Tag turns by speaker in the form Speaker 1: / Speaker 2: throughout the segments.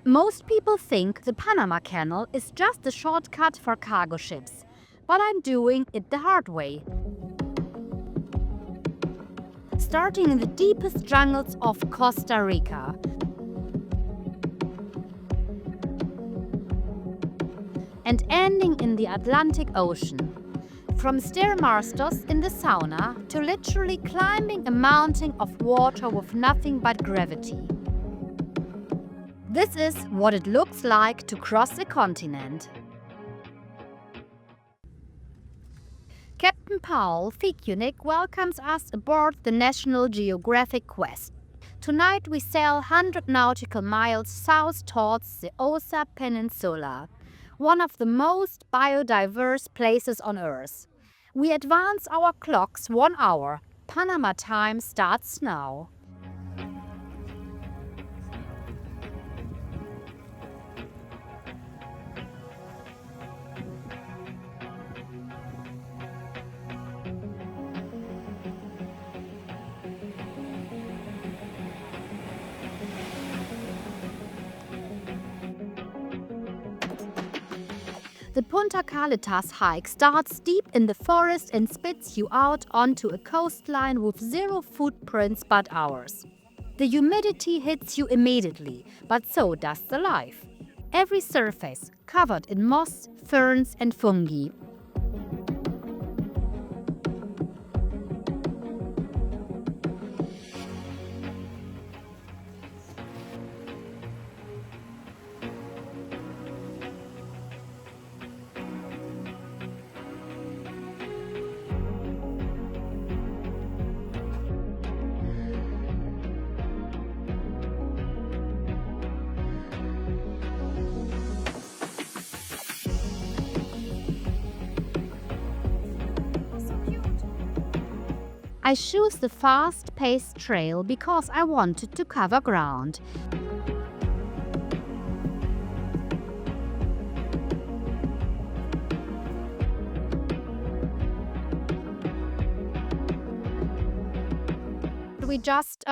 Speaker 1: Most people think the Panama Canal is just a shortcut for cargo ships, but I'm doing it the hard way. Starting in the deepest jungles of Costa Rica, and ending in the Atlantic Ocean. From stairmasters in the sauna to literally climbing a mountain of water with nothing but gravity. This is what it looks like to cross a continent. Captain Paul Fikunik welcomes us aboard the National Geographic Quest. Tonight we sail 100 nautical miles south towards the Osa Peninsula, one of the most biodiverse places on Earth. We advance our clocks 1 hour. Panama time starts now. The Punta Carretas hike starts deep in the forest and spits you out onto a coastline with zero footprints but ours. The humidity hits you immediately, but so does the life. Every surface covered in moss, ferns and fungi. I choose the fast-paced trail because I wanted to cover ground. We just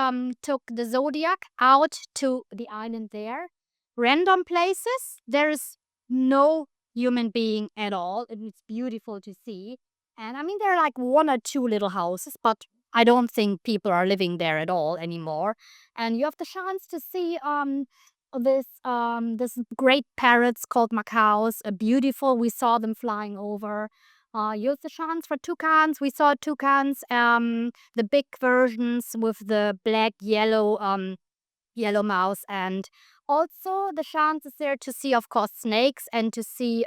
Speaker 1: took the Zodiac out to the island there. Random places. There is no human being at all. It's beautiful to see. And I mean, there are like 1 or 2 little houses, but I don't think people are living there at all anymore. And you have the chance to see this great parrots called macaws. Beautiful. We saw them flying over. You have the chance for toucans. We saw toucans. The big versions with the black yellow mouse, and also the chance is there to see, of course, snakes and to see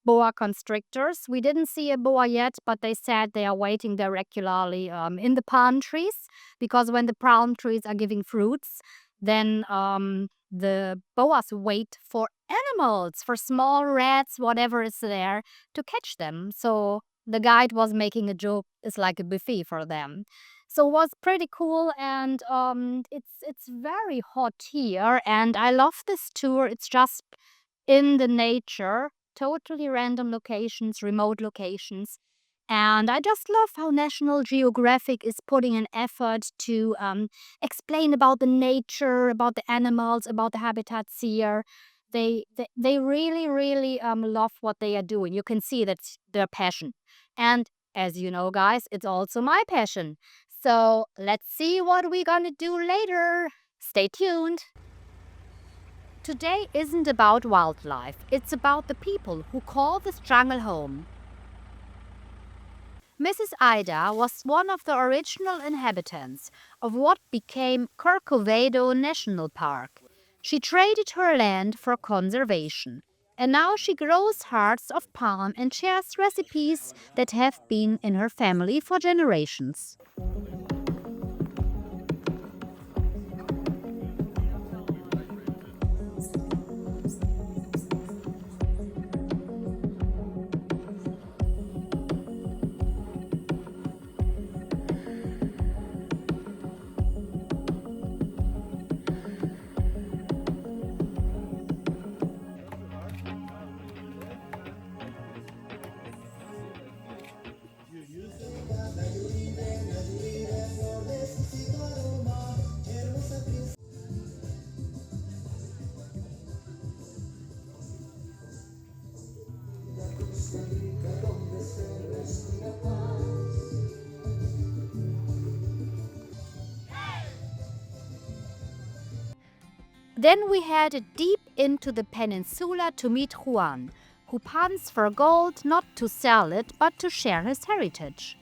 Speaker 1: boa constrictors. We didn't see a boa yet, but they said they are waiting there regularly in the palm trees, because when the palm trees are giving fruits, then the boas wait for animals, for small rats, whatever is there, to catch them. So the guide was making a joke, it's like a buffet for them. So it was pretty cool, and it's very hot here, and I love this tour. It's just in the nature, totally random locations, remote locations. And I just love how National Geographic is putting an effort to explain about the nature, about the animals, about the habitats here. They really, really love what they are doing. You can see that's their passion. And as you know, guys, it's also my passion. So let's see what we're gonna do later. Stay tuned. Today isn't about wildlife, it's about the people who call this jungle home. Mrs. Ida was one of the original inhabitants of what became Corcovado National Park. She traded her land for conservation, and now she grows hearts of palm and shares recipes that have been in her family for generations. Then we headed deep into the peninsula to meet Juan, who pants for gold not to sell it but to share his heritage.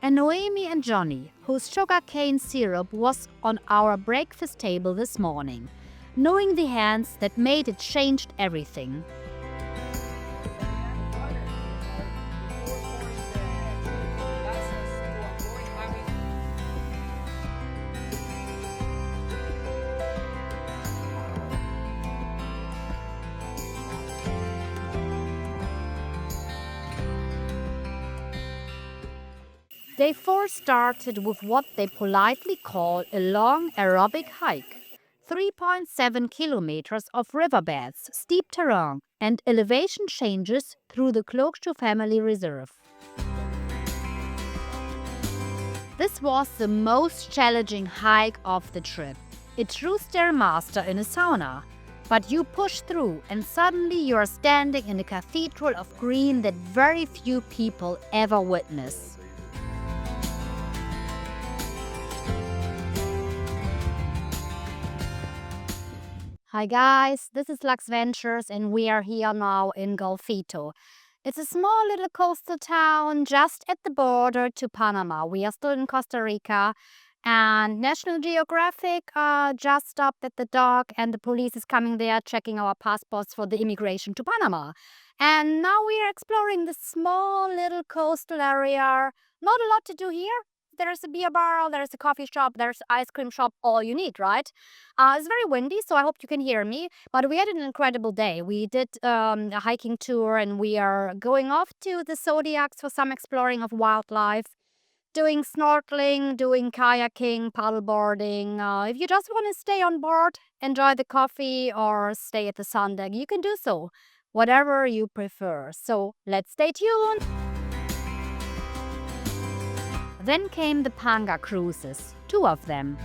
Speaker 1: And Noemi and Johnny, whose sugarcane syrup was on our breakfast table this morning, knowing the hands that made it changed everything. Day 4 started with what they politely call a long aerobic hike. 3.7 kilometers of riverbeds, steep terrain, and elevation changes through the Cloakshue Family Reserve. This was the most challenging hike of the trip. A true stairmaster in a sauna. But you push through and suddenly you are standing in a cathedral of green that very few people ever witness. Hi guys, this is Lux Ventures and we are here now in Golfito. It's a small little coastal town just at the border to Panama. We are still in Costa Rica and National Geographic just stopped at the dock and the police is coming there checking our passports for the immigration to Panama. And now we are exploring this small little coastal area. Not a lot to do here. There's a beer bar, there's a coffee shop, there's an ice cream shop, all you need, right? It's very windy, so I hope you can hear me. But we had an incredible day. We did a hiking tour and we are going off to the Zodiacs for some exploring of wildlife, doing snorkeling, doing kayaking, paddleboarding. If you just want to stay on board, enjoy the coffee or stay at the sun deck, you can do so. Whatever you prefer. So let's stay tuned. Then came the Panga cruises, 2 of them.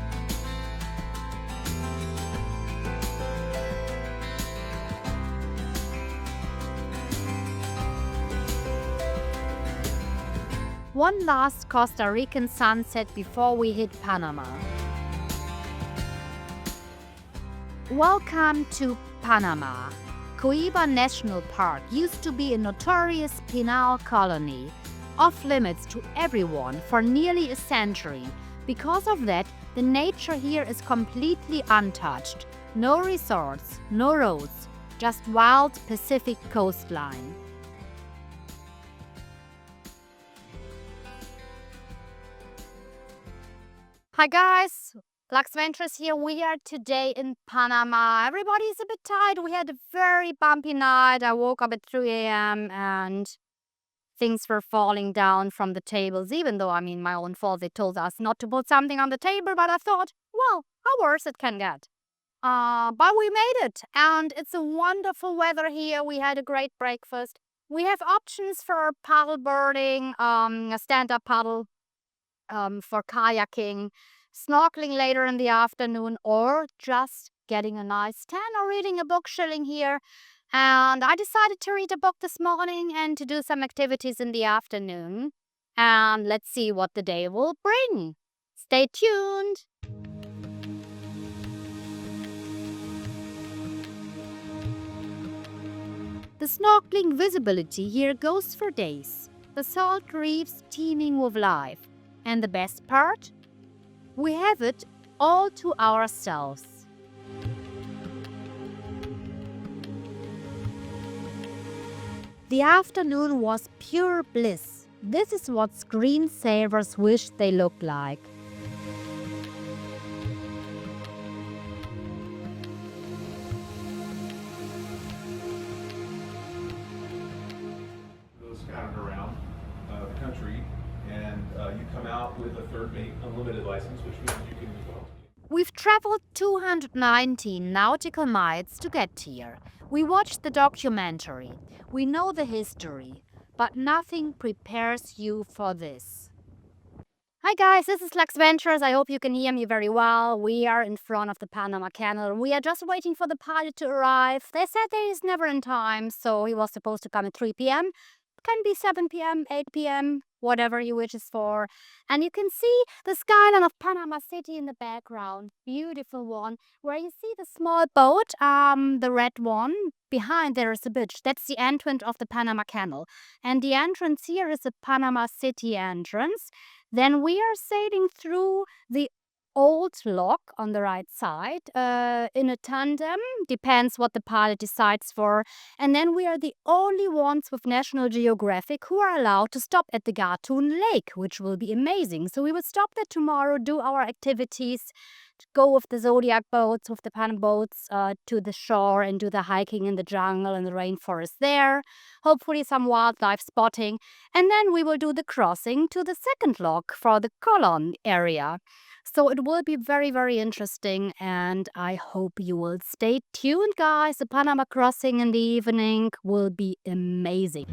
Speaker 1: One last Costa Rican sunset before we hit Panama. Welcome to Panama. Corcovado National Park used to be a notorious penal colony, off limits to everyone for nearly a century. Because of that, the nature here is completely untouched. No resorts, no roads, just wild Pacific coastline. Hi guys, Lux Ventures here. We are today in Panama. Everybody's a bit tired. We had a very bumpy night. I woke up at 3 a.m. and things were falling down from the tables, even though, my own fault. They told us not to put something on the table, but I thought, well, how worse it can get. But we made it, and it's a wonderful weather here. We had a great breakfast. We have options for paddleboarding, a stand-up paddle, for kayaking, snorkeling later in the afternoon, or just getting a nice tan or reading a book, chilling here. And I decided to read a book this morning and to do some activities in the afternoon. And let's see what the day will bring. Stay tuned. The snorkeling visibility here goes for days. The salt reefs teeming with life. And the best part? We have it all to ourselves. The afternoon was pure bliss. This is what screensavers wish they looked like.
Speaker 2: Those scattered around the country, and you come out with a third mate unlimited license, which means you can go.
Speaker 1: We've traveled 219 nautical miles to get here. We watched the documentary. We know the history, but nothing prepares you for this. Hi guys, this is Lex Ventures. I hope you can hear me very well. We are in front of the Panama Canal. We are just waiting for the pilot to arrive. They said that he's never in time, so he was supposed to come at 3 p.m. Can be 7 p.m., 8 p.m., whatever he wishes for. And you can see the skyline of Panama City in the background. Beautiful one. Where you see the small boat, the red one. Behind there is a beach. That's the entrance of the Panama Canal. And the entrance here is the Panama City entrance. Then we are sailing through the old lock on the right side in a tandem, depends what the pilot decides for. And then we are the only ones with National Geographic who are allowed to stop at the Gatun Lake, which will be amazing. So we will stop there tomorrow, do our activities, go with the Zodiac boats, with the Pan boats to the shore and do the hiking in the jungle and the rainforest there. Hopefully some wildlife spotting. And then we will do the crossing to the second lock for the Colon area. So it will be very, very interesting, and I hope you will stay tuned, guys. The Panama crossing in the evening will be amazing.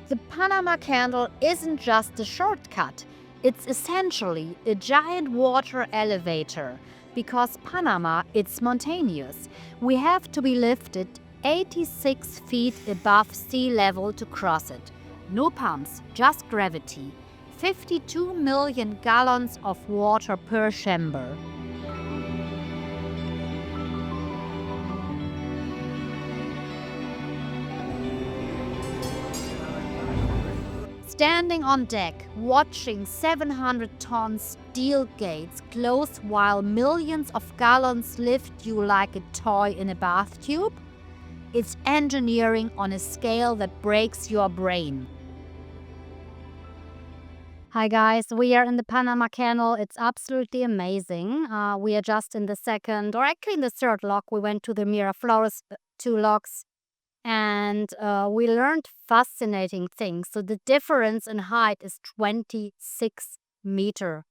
Speaker 1: The Panama Canal isn't just a shortcut. It's essentially a giant water elevator. Because Panama, it's mountainous. We have to be lifted 86 feet above sea level to cross it. No pumps, just gravity. 52 million gallons of water per chamber. Standing on deck, watching 700-ton steel gates close while millions of gallons lift you like a toy in a bath tube? It's engineering on a scale that breaks your brain. Hi guys, we are in the Panama Canal. It's absolutely amazing. We are just in the second, or actually in the third lock. We went to the Miraflores 2 locks. And we learned fascinating things. So the difference in height is 26 meter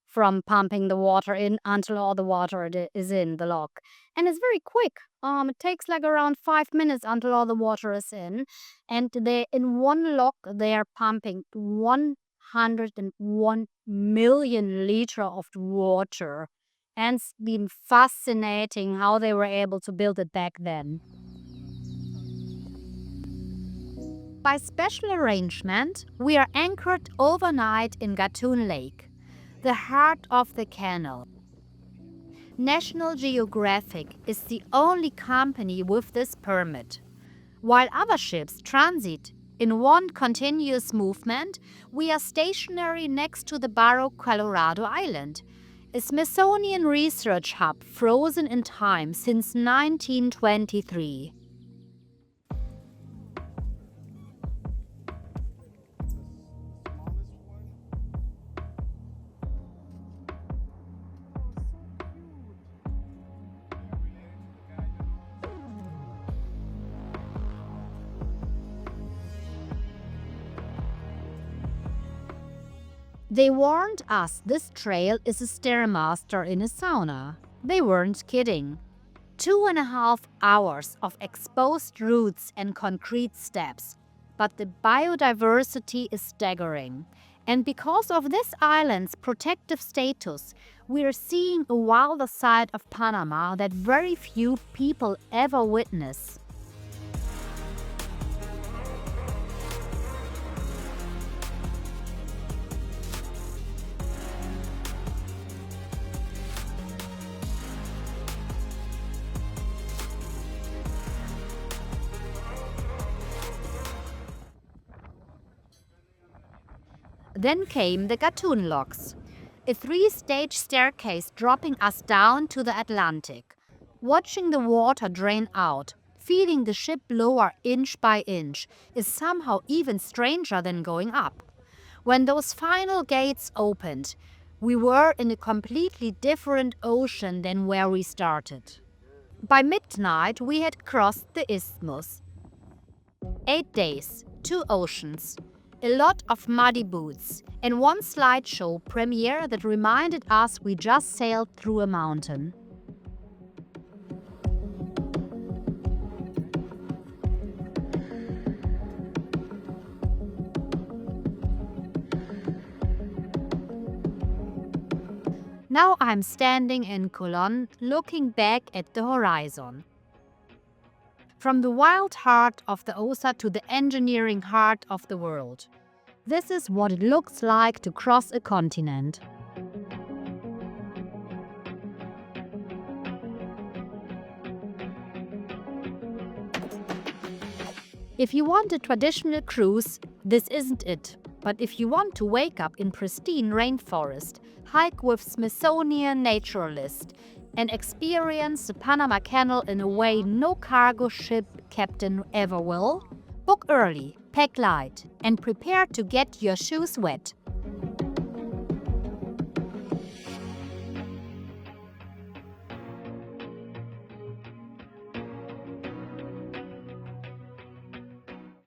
Speaker 1: from pumping the water in until all the water is in the lock. And it's very quick. It takes like around 5 minutes until all the water is in. And they in one lock they are pumping 101 million liter of water. And it's been fascinating how they were able to build it back then. By special arrangement, we are anchored overnight in Gatun Lake, the heart of the canal. National Geographic is the only company with this permit. While other ships transit in one continuous movement, we are stationary next to the Barro Colorado Island, a Smithsonian research hub frozen in time since 1923. They warned us this trail is a stairmaster in a sauna. They weren't kidding. 2.5 hours of exposed roots and concrete steps. But the biodiversity is staggering. And because of this island's protective status, we are seeing a wilder side of Panama that very few people ever witness. Then came the Gatun locks, a 3-stage staircase dropping us down to the Atlantic. Watching the water drain out, feeling the ship lower inch by inch, is somehow even stranger than going up. When those final gates opened, we were in a completely different ocean than where we started. By midnight, we had crossed the isthmus. 8 days, 2 oceans. A lot of muddy boots, and one slideshow premiere that reminded us we just sailed through a mountain. Now I'm standing in Cologne, looking back at the horizon. From the wild heart of the Osa to the engineering heart of the world. This is what it looks like to cross a continent. If you want a traditional cruise, this isn't it. But if you want to wake up in pristine rainforest, hike with Smithsonian naturalists, and experience the Panama Canal in a way no cargo ship captain ever will, book early, pack light, and prepare to get your shoes wet.